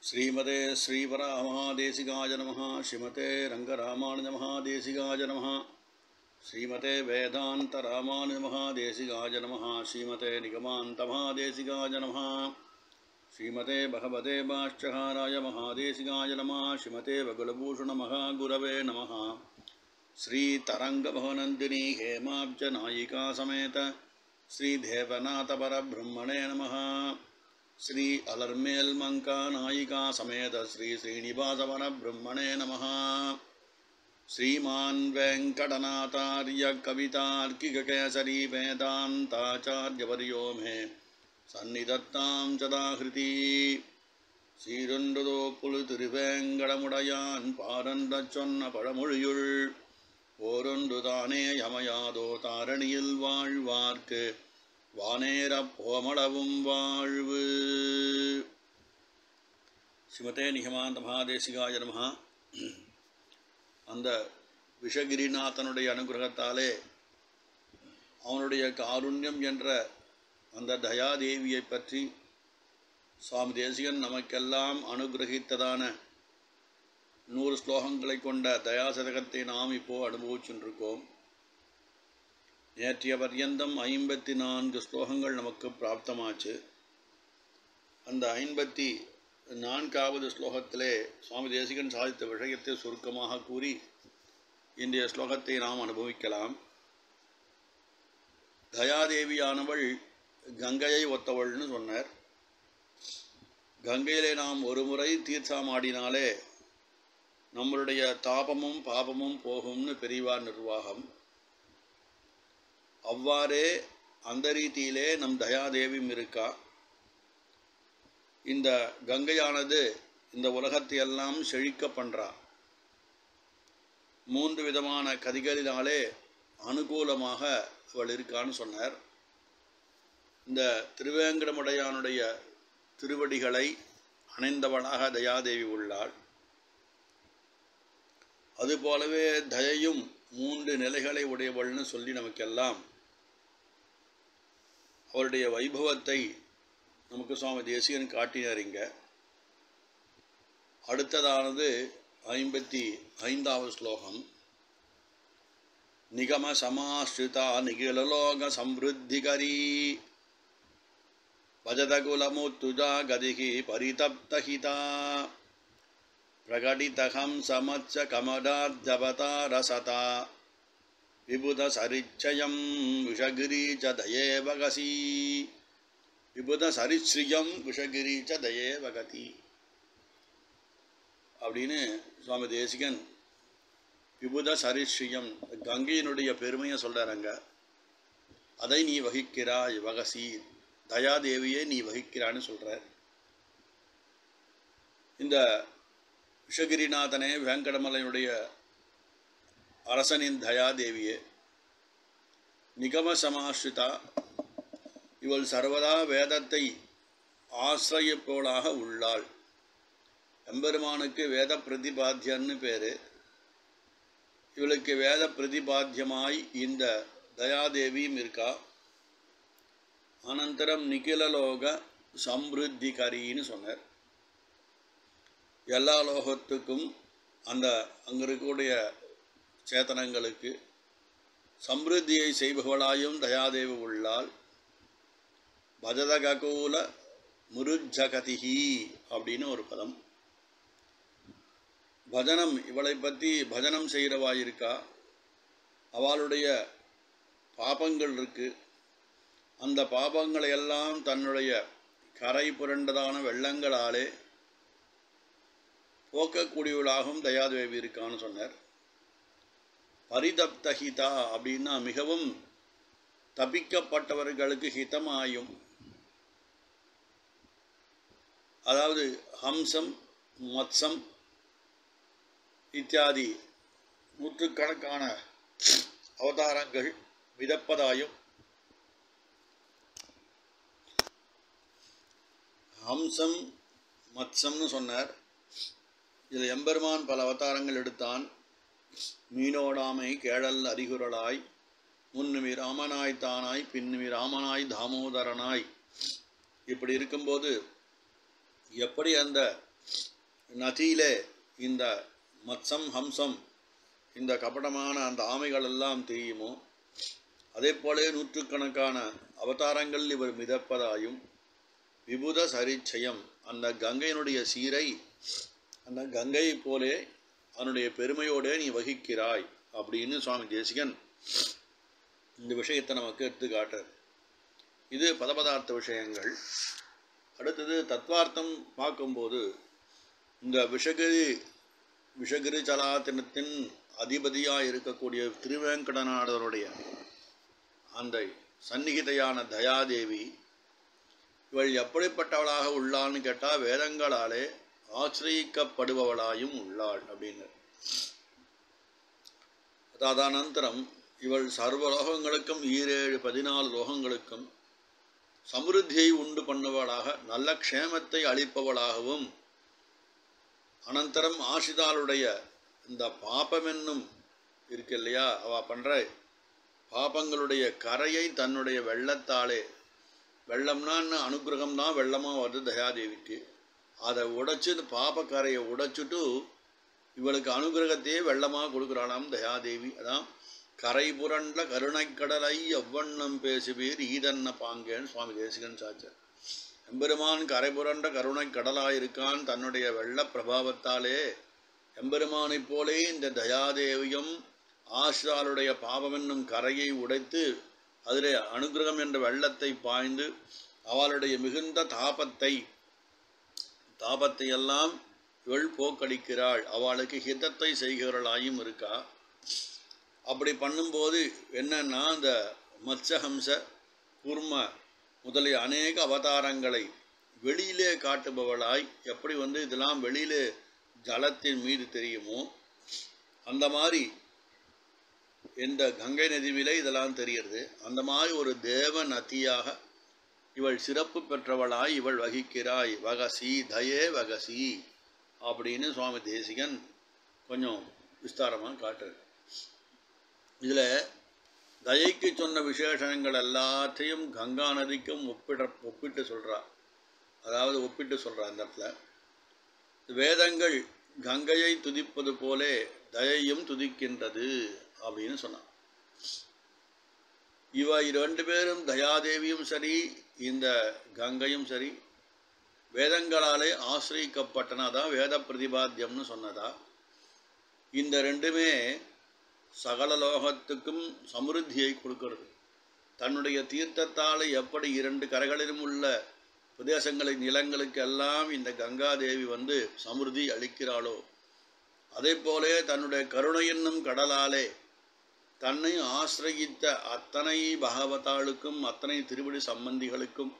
श्रीमते श्रीवरामहादेशिकाय नमः। श्रीमते रंगरामानुजमहादेशिकाय नमः। श्रीमते वेदान्तरामानुजमहादेशिकाय नमः। श्रीमते निगमान्तमहादेशिकाय नमः। श्रीमते भगवते भाष्यकाराय महादेशिकाय नमः। श्रीमते वकुलभूषणमहागुरवे नमः। श्रीतरङ्गभवनन्दिनी हेमाब्जनायिका समेत श्रीदेवनाथपरब्रह्मणे नमः। श्री अलर्मेल मंका नायिका समेत श्री श्रीनिवासवरब्रह्मणे नमः। श्रीमान् वेंकटनाथार्य कवितार्किककेसरी वेदान्ताचार्यवर्यो मे सन्निधत्तां सदाहृति। சீரொன்றுதோ புலு திருவேங்கடமுடையான் பாரன்ற சொன்ன பழமொழியுள் ஓரொன்று தானே யமயாதோ தாரணியில் வாழ்வார்க்கு வானேரப் போமளவும் வாழ்வு. ஸ்ரீமதே நிகமாந்த மகாதேசிகாய நமஹ. அந்த விஷகிரிநாதனுடைய அனுகிரகத்தாலே அவனுடைய காருண்யம் என்ற அந்த தயாதேவியை பற்றி சுவாமி தேசிகன் நமக்கெல்லாம் அனுகிரகித்ததான 100 ஸ்லோகங்களை கொண்ட தயாசதகத்தை நாம் இப்போது அனுபவிச்சுருக்கோம். நேற்றைய பர்யந்தம் 54 ஸ்லோகங்கள் நமக்கு பிராப்தமாச்சு. அந்த 54வது ஸ்லோகத்திலே சுவாமி தேசிகன் சாதித்த விஷயத்தை சுருக்கமாக கூறி இன்றைய ஸ்லோகத்தை நாம் அனுபவிக்கலாம். தயாதேவியானவள் கங்கையை ஒத்தவள்னு சொன்னார். கங்கையிலே நாம் ஒரு முறை தீர்த்தமாடினாலே நம்மளுடைய தாபமும் பாபமும் போகும்னு பெரியவார் நிர்வாகம். அவ்வாறே அந்த ரீதியிலே நம் தயாதேவியும் இருக்கா. இந்த கங்கையானது இந்த உலகத்தை எல்லாம் செழிக்க பண்ணுறா. 3 விதமான கதிகளினாலே அனுகூலமாக அவள் இருக்கான்னு சொன்னார். இந்த திருவேங்கடமுடையானுடைய திருவடிகளை அணைந்தவளாக தயாதேவி உள்ளாள். அதுபோலவே தயையும் 3 நிலைகளை உடையவள்னு சொல்லி நமக்கெல்லாம் அவருடைய வைபவத்தை நமக்கு சுவாமி தேசிகன் காட்டினாரிங்க. அடுத்ததானது 55வது ஸ்லோகம். நிகம சமாஸ்ருதா நிகிலலோக சம்ருத்திகரி வஜதகுலமுத்துஜா கதிகி பரிதப்தஹிதா பிரகடிதகம் சமச்ச கமடாத்யவதாரசதா விபுத சரிச்சயம் விஷகிரீச்ச தயே வகசி. விபுத சரிஸ்ரீயம் விஷகிரீச்ச தயே வகதி அப்படின்னு சுவாமி தேசிகன் விபுத சரிஸ்ரீயம் கங்கையினுடைய பெருமையை சொல்கிறாங்க. அதை நீ வகிக்கிறாய் வகசி, தயாதேவியை நீ வகிக்கிறான்னு சொல்கிறார். இந்த விஷகிரிநாதனே வேங்கடமலையுடைய அரசனின் தயாதேவியே நிகம சமாஸ்ரிதா. இவள் சர்வதா வேதத்தை ஆசிரியப்போளாக உள்ளாள். எம்பெருமானுக்கு வேத பிரதிபாத்தியன்னு பேர். இவளுக்கு வேத பிரதிபாத்தியமாய் இந்த தயாதேவியும் இருக்கா. அனந்தரம் நிகிலலோக சம்ருத்திகரின்னு சொன்னார். எல்லா லோகத்துக்கும் அந்த அங்கே இருக்கக்கூடிய சேத்தனங்களுக்கு சம்ருத்தியை செய்பவளாயும் தயாதேவி உள்ளாள். பஜதகூல முருஜகதிஹி அப்படின்னு ஒரு பதம். பஜனம், இவளை பற்றி பஜனம் செய்கிறவாயிருக்கா. அவளுடைய பாபங்கள் இருக்கு. அந்த பாபங்களை எல்லாம் தன்னுடைய கரை புரண்டதான வெள்ளங்களாலே போக்கக்கூடியவளாகவும் தயாதேவி இருக்கான்னு சொன்னார். பரிதப்தஹிதா அப்படின்னா மிகவும் தபிக்கப்பட்டவர்களுக்கு ஹிதமாயும், அதாவது ஹம்சம் மத்சம் இத்தியாதி 100கணக்கான அவதாரங்கள் மிதப்பதாயும், ஹம்சம் மத்சம்னு சொன்னார். இதில் எம்பெருமான் பல அவதாரங்கள் எடுத்தான். மீனோடாமை கேழல் அறிகுறலாய் முன்னுமி ராமனாய் தானாய் பின்னுமி ராமனாய் தாமோதரனாய் இப்படி இருக்கும்போது எப்படி அந்த நதியிலே இந்த மத்சம் ஹம்சம் இந்த கபடமான அந்த ஆமைகள் எல்லாம் தெரியுமோ அதே போலே நூற்றுக்கணக்கான அவதாரங்கள் இவர் மிதப்பதாயும் விபுத சரிச்சயம் அந்த கங்கையினுடைய சீரை அந்த கங்கையை போலே அதனுடைய பெருமையோடு நீ வகிக்கிறாய் அப்படின்னு சுவாமி தேசிகன் இந்த விஷயத்தை நமக்கு எடுத்து காட்டுறார். இது பதபதார்த்த விஷயங்கள். அடுத்தது தத்வார்த்தம் பார்க்கும்போது இந்த விஷகிரி சலாத்தினத்தின் அதிபதியாக இருக்கக்கூடிய திருவேங்கடநாதருடைய அந்த சந்நிகிதையான தயாதேவி இவள் எப்படிப்பட்டவளாக உள்ளான்னு கேட்டால் வேதங்களாலே ஆசிரியக்கப்படுபவளாயும் உள்ளாள் அப்படின்னு. ததனந்தரம் இவள் சர்வ லோகங்களுக்கும் 14 லோகங்களுக்கும் சமிருத்தியை உண்டு பண்ணுவவளாக நல்ல க்ஷேமத்தை அளிப்பவளாகவும் அனந்தரம் ஆசிதாளுடைய இந்த பாபம் என்னும் இருக்கு இல்லையா அவ பண்ணுற பாபங்களுடைய கரையை தன்னுடைய வெள்ளத்தாலே வெள்ளம்னா அனுகிரகம்தான் வெள்ளமாக வருது தயாதேவிக்கு அதை உடைச்சு இந்த பாபக்கரையை உடைச்சிட்டு இவளுக்கு அனுகிரகத்தையே வெள்ளமாக கொடுக்குறாளாம் தயாதேவி. அதான் கரை புரண்ட கருணைக்கடலை எவ்வண்ணம் பேசுவீர் ஈதன்ன பாங்கேன்னு சுவாமி தேசிகன் சாச்சர். எம்பெருமான் கரை புரண்ட கருணை கடலாயிருக்கான் தன்னுடைய வெள்ள பிரபாவத்தாலே. எம்பெருமானைப் போலே இந்த தயாதேவியும் ஆசிராளுடைய பாபம் என்னும் கரையை உடைத்து அதிலே அனுகிரகம் என்ற வெள்ளத்தை பாய்ந்து அவளுடைய மிகுந்த தாபத்தை எல்லாம் இவள் போக்கடிக்கிறாள். அவளுக்கு ஹிதத்தை செய்கிறவளாயும் இருக்கா. அப்படி பண்ணும்போது என்னன்னா அந்த மத்ஸ்யஹம்ச கூர்ம முதலிய அநேக அவதாரங்களை வெளியிலே காட்டுபவளாய் எப்படி இதெல்லாம் வெளியிலே ஜலத்தின் மீது தெரியுமோ அந்த மாதிரி இந்த கங்கை நதியிலே இதெல்லாம் தெரிகிறது. அந்த மாதிரி ஒரு தேவ நதியாக இவள் சிறப்பு பெற்றவளாய் இவள் வகிக்கிறாய். வகசி தயே வகசி அப்படின்னு சுவாமி தேசிகன் கொஞ்சம் விஸ்தாரமாக காட்டுறது. இதில் தயைக்கு சொன்ன விசேஷங்கள் எல்லாத்தையும் கங்கா நதிக்கும் ஒப்பிட்டு சொல்கிறா. அதாவது ஒப்பிட்டு சொல்கிறா. அந்த இடத்துல வேதங்கள் கங்கையை துதிப்பது போலே தயையும் துதிக்கின்றது அப்படின்னு சொன்னான். இவ 2 பேரும் தயாதேவியும் சரி இந்த கங்கையும் சரி வேதங்களாலே ஆசிரியக்கப்பட்டனதான் வேத பிரதிபாத்தியம்னு சொன்னதா. இந்த 2மே சகல லோகத்துக்கும் சமிருத்தியை கொடுக்கிறது. தன்னுடைய தீர்த்தத்தால் எப்படி 2 கரைகளிலும் உள்ள பிரதேசங்களின் நிலங்களுக்கு எல்லாம் இந்த கங்காதேவி சமிருத்தி அளிக்கிறாளோ அதே போலே தன்னுடைய கருணை என்னும் கடலாலே தன்னை ஆசிரயித்த அத்தனை பகவதாளுக்கும் அத்தனை திருவடி சம்பந்திகளுக்கும்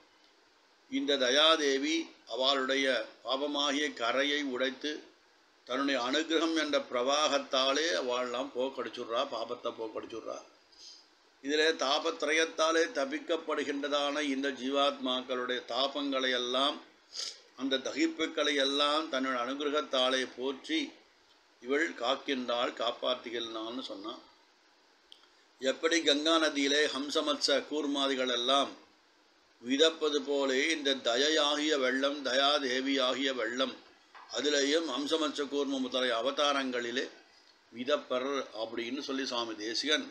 இந்த தயாதேவி அவளுடைய பாபமாகிய கரையை உடைத்து தன்னுடைய அனுகிரகம் என்ற பிரவாகத்தாலே அவள்லாம் போக்கடிச்சுடுறா, பாபத்தை போக்கடிச்சுடுறா. இதில் தாபத்திரயத்தாலே தபிக்கப்படுகின்றதான இந்த ஜீவாத்மாக்களுடைய தாபங்களை எல்லாம் அந்த தகிப்புக்களை எல்லாம் தன்னுடைய அனுகிரகத்தாலே போற்றி இவள் காக்கின்றாள், காப்பாற்றுகின்றாள்னு சொன்னான். எப்படி கங்கா நதியிலே ஹம்சமத்ச கூர்மாதிகள் எல்லாம் விதப்பது போலே இந்த தயையாகிய வெள்ளம் தயாதேவியாகிய வெள்ளம் அதிலேயும் ஹம்சமத்ச கூர்ம முதலிய அவதாரங்களிலே விதப்பர் அப்படின்னு சொல்லி சுவாமி தேசிகன்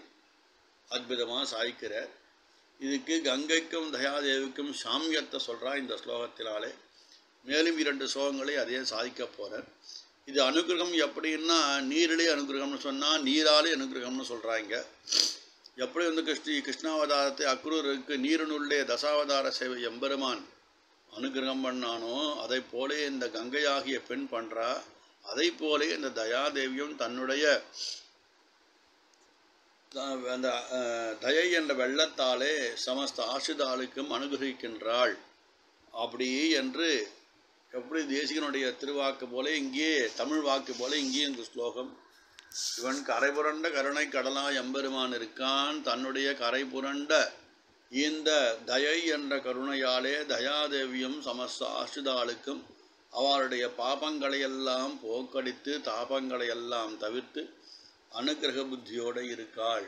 அற்புதமாக சாய்க்கிறார். இதுக்கு கங்கைக்கும் தயாதேவிக்கும் சாமியத்தை சொல்கிறா இந்த ஸ்லோகத்தினாலே. மேலும் 2 ஸ்லோகங்களை அதே சாதிக்க போகிறார். இது அனுகிரகம் எப்படின்னா நீரிலே அனுகிரகம்னு சொன்னால் நீராலே அனுகிரகம்னு சொல்கிறாங்க. எப்படி கிருஷ்ணாவதாரத்தை அக்ரூருக்கு நீரினுள்ளே தசாவதார சேவை எம்பெருமான் அனுகிரகம் பண்ணானோ அதை போலே இந்த கங்கையாகிய பெண் பண்ணுறா. அதை போலே இந்த தயாதேவியும் தன்னுடைய அந்த தயை என்ற வெள்ளத்தாலே சமஸ்த ஆசிதாளுக்கும் அனுகிரகிக்கின்றாள். அப்படி என்று எப்படி தேசிகனுடைய திருவாக்கு போல இங்கே தமிழ் வாக்கு போல இங்கே இந்த ஸ்லோகம். இவன் கரை புரண்ட கருணை கடலா எம்பெருமான் இருக்கான். தன்னுடைய கரை புரண்ட இந்த தயை என்ற கருணையாலே தயாதேவியும் சமஸ்த ஆசிதாளுக்கும் அவளுடைய பாபங்களையெல்லாம் போக்கடித்து தாபங்களையெல்லாம் தவிர்த்து அனுகிரக புத்தியோடு இருக்காள்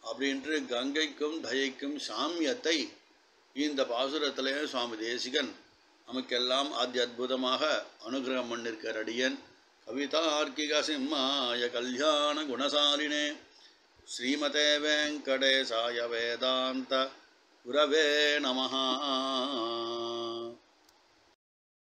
அப்படின்று கங்கைக்கும் தயைக்கும் சாமியத்தை இந்த பாசுரத்திலே சுவாமி தேசிகன் நமக்கெல்லாம் ஆதி அற்புதமாக அனுகிரகம் பண்ணிருக்கிற அடியன் கவிதார்க்கிக சிம்மாய கல்யாண குணசாலினே ஸ்ரீமதே வெங்கடேசாய வேதாந்த குரவே நமஹ.